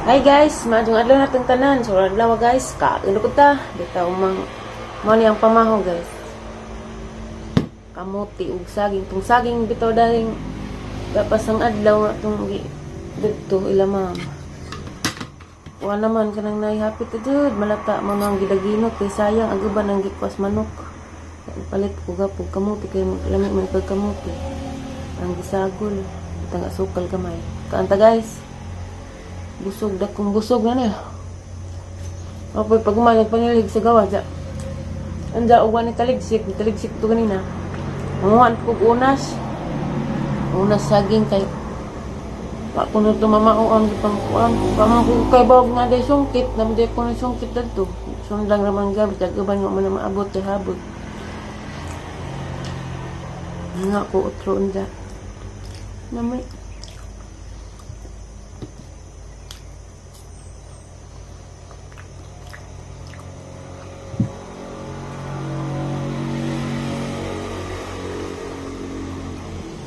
Hi guys, maadong adlaw natong tanan. So adlaw guys, kailo ko ta. Bitaw mo ni ang pamaho guys. Kamuti ug saging, tung saging bitaw daling papasang adlaw atong dito ila ma'am. Wa naman kanang naihapit jud, malata mo nang gidaginot kay sayang aguban ang gikwas manok. Palit ko gapog kamuti kay lami man kay kamuti. Ang gisagol, itang asukal gamay. Kaanta guys. Busog dakong busog na na. Apoy pag umalag panilig sa gawa dya. Anda uwan ni taligsik to ganina. Manguhan ko unas. Unas saging kay pa kuno to mamauan gipang kuan. Pamang kay bawag nga day sungkit, namday ko na sungkit dadto. Sundang ramang gabi tagaban mo man maabot kay habog. Nga ko utro unda. Namay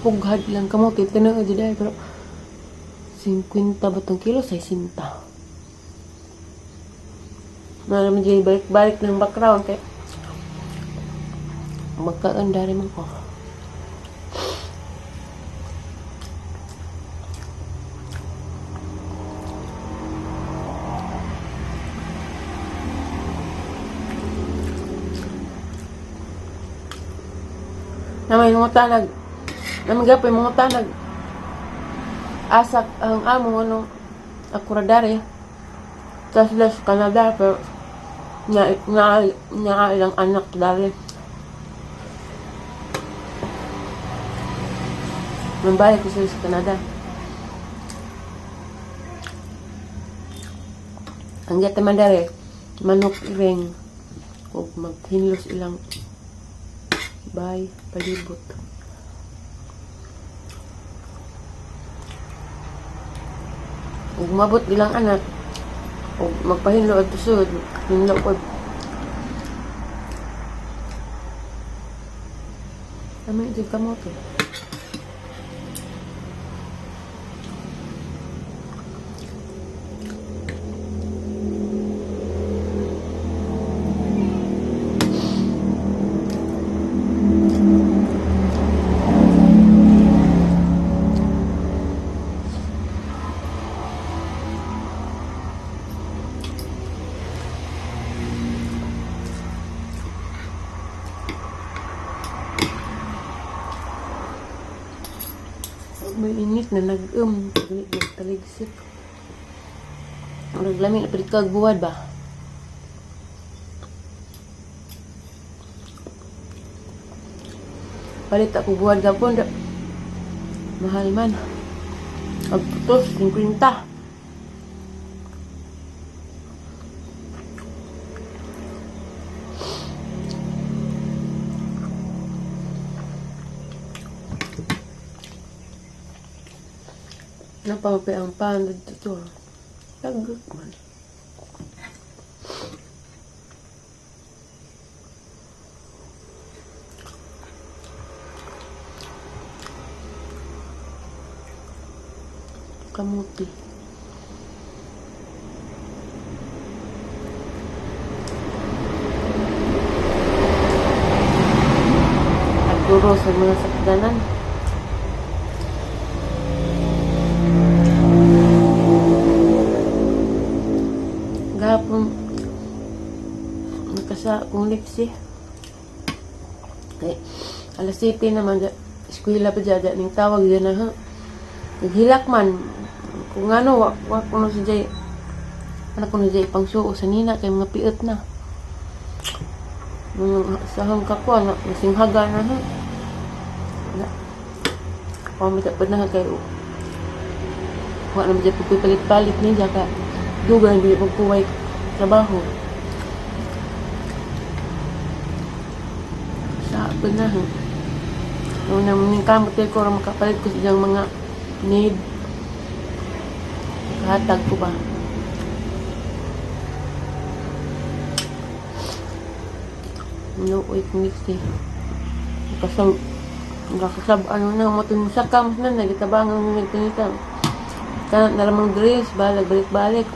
pughad lang kamo kita na aja dai pero 50 batong kilo sa 60. Naman jadi balik-balik ng background kay magkaanda rin man ko. Namay mga tanag namagapoy mga tanag asak ang amo ano akuradare sa sila sa Canada pero nga ilang anak dari nambalik ko sila sa Canada ang gata man dari manok ring o maghinlos ilang bay palibot. Ug mabot bilang anak ug magpahinlo at tusod hinlo pod kami di kamote may init na taligsik. Naglami na pwede buwad ba? Palit ako buwad gapon. Mahal man. Agputos, 50. Napapay ang pan dito. Lagak man. Kamuti. Nagturo sa mga sakdanan. Gapon nakasa kong lipsi kay alas 7 naman eskwela pa dyan ning tawag dyan na ha naghilak man kung ano wak ko na si Jay anak ko na Jay pang suo sa nina kay mga piot na sahang kakwa na masinghaga na ha pamita pa na kay wak na dyan palit-palit niya ka dugang di magkuway trabaho. Sa penahan. Nung naman kamot ko rin makapalit ko sa mga need. Hatag ko ba? Nuoy kong niksi. Nakasab ano na mo itong sakam na nagitabangan ng nagtinitang. Kanat na lamang drinks, balik-balik.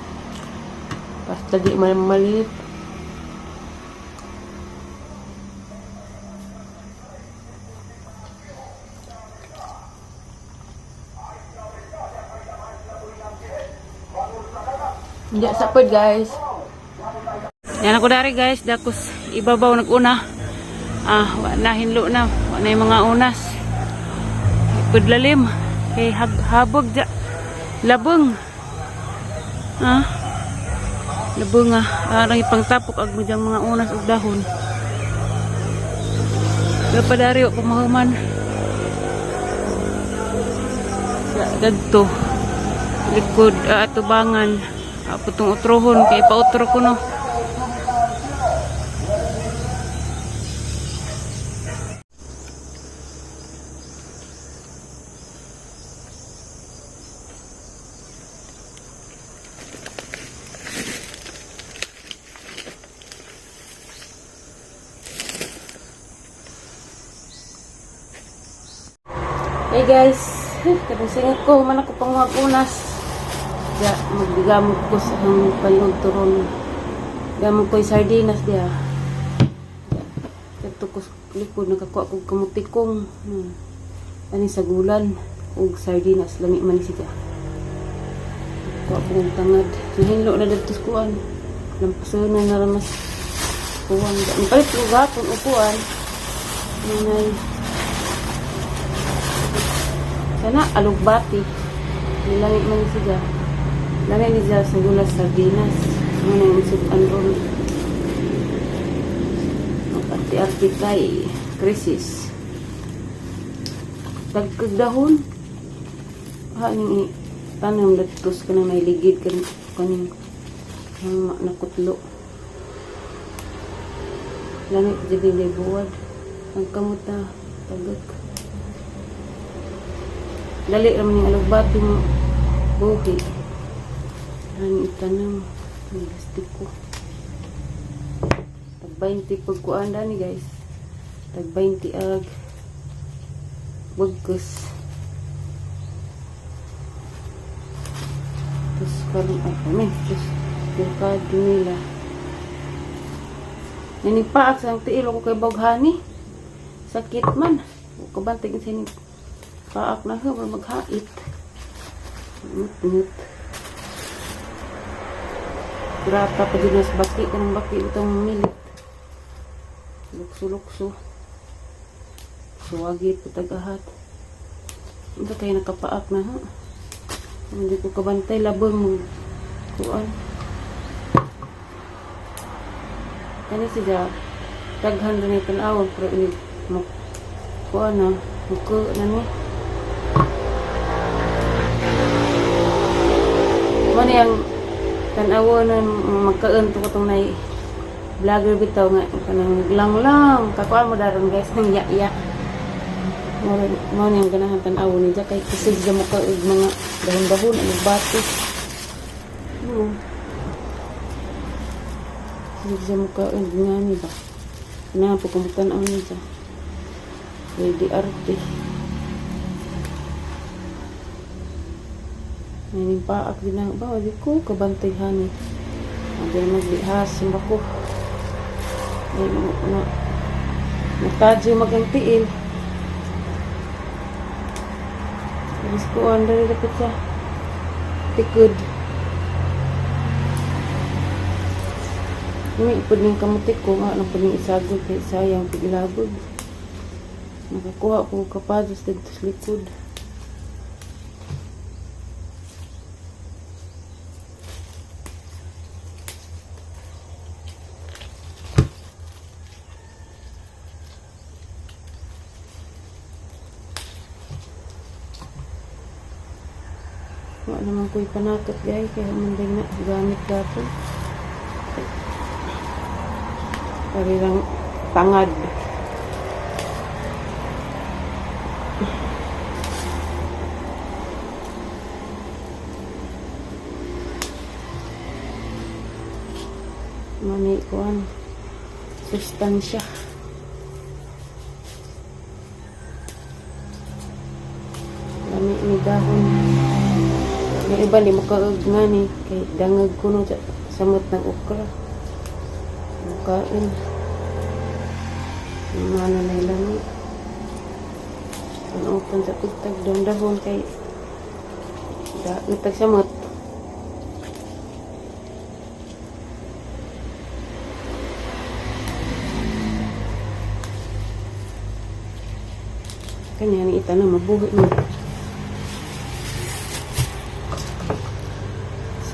Basta di maliit. Hindi sapod guys. Yan ako dari guys, dakos ibabaw nag-una. Wala hinlo na, wala yung mga unas. Pudlalim, kay habog ja. Labong. Labong arang ipangtapok ag mo mga unas ug dahon. Dapat dari o pamahuman. Gadto. Likod atubangan. Putong utrohon kay pautro ko no. Hey guys, kadang ko man ako pang magunas. Ya, magdigamot ko sa hang panugturon. Gamot ko yung sardinas dia. Ito ko likod, nakakuha ko kamutikong. Ani sa gulan, ug sardinas, lami man siya. Kuha ko ng tangad. Nahinlo na dito sa kuwan. Lampasonan na ramas kuwan. Palit ko gapon upuan. Nanay. Sana alugbati. Nilangi man siya. Lagay niya sa gulas sardinas. Ano yung sudan ron. Makati-arti kay krisis. Dagkag dahon. Haning tanam datos ka na may ligid kaning nakutlo. Langit jadi may buwad. Ang kamuta tagak. Dali raman yung alugbati mo buhi. Ang itanam ng gastiko. Tag 20 pagkuan ni guys. Tag 20 ag bagkus. Terus karon ay terus delikado nila. Nanipaak sa tiilo ko kay baghani. Sakit man. Kabantig sa ni paak na ko maghait. Ngut. Grata pa din sa baki. Kanang baki itong milit. Lukso-lukso. Suwagit, patagahat. Ito kayo nakapaak na ha. Hindi ko kabantay. Labong mo. Kuan. Kani siya. Taghan rin itong awon. Pero ini. Kuan na. Muko na ni. Ano yung tanawa na magkaon to katong na vlogger bitaw nga kanang lang kakuan mo daron guys nang iya mo nang ganahan tanawa ni kay kusig sa mo ka mga dahon-dahon ang bati kusig sa mo ka nga ni ba na po kumutan ang ni siya ready arte Naning paak din na ba? Di ko kabantayhan eh. Hindi maglihas. Simba ko. Natadyo magangtiil. Tapos ko ang dali dapat sa tikod. May ipod ng kamutik ko nga. Nang pwedeng isagod kay sayang pagilabog. Nakakuha ko kapados dito sa likod. Wala naman ko'y panakot guys, kaya manday na gamit dato. Parirang tangad. Mani kuan sustansya. Lami ni dahon. Yung iba di makaog nga ni. Kay dangag kuno sa samot ng okra. Makain. Yung mga nanay lang ni. Panopan sa pagtag dahon kay nagtag samot. Kanya ni itanong mabuhi mo.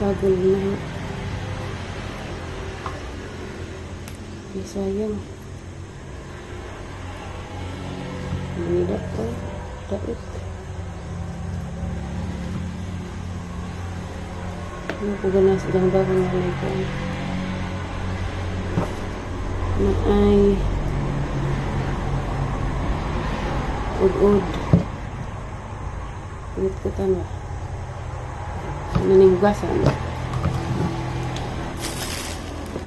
Sagol na. Ay, sayang. Manila pa. Dait. Ano po ganas dang dahon na like na ay ud-ud. Ulit ko tanong. Ano ning gasan?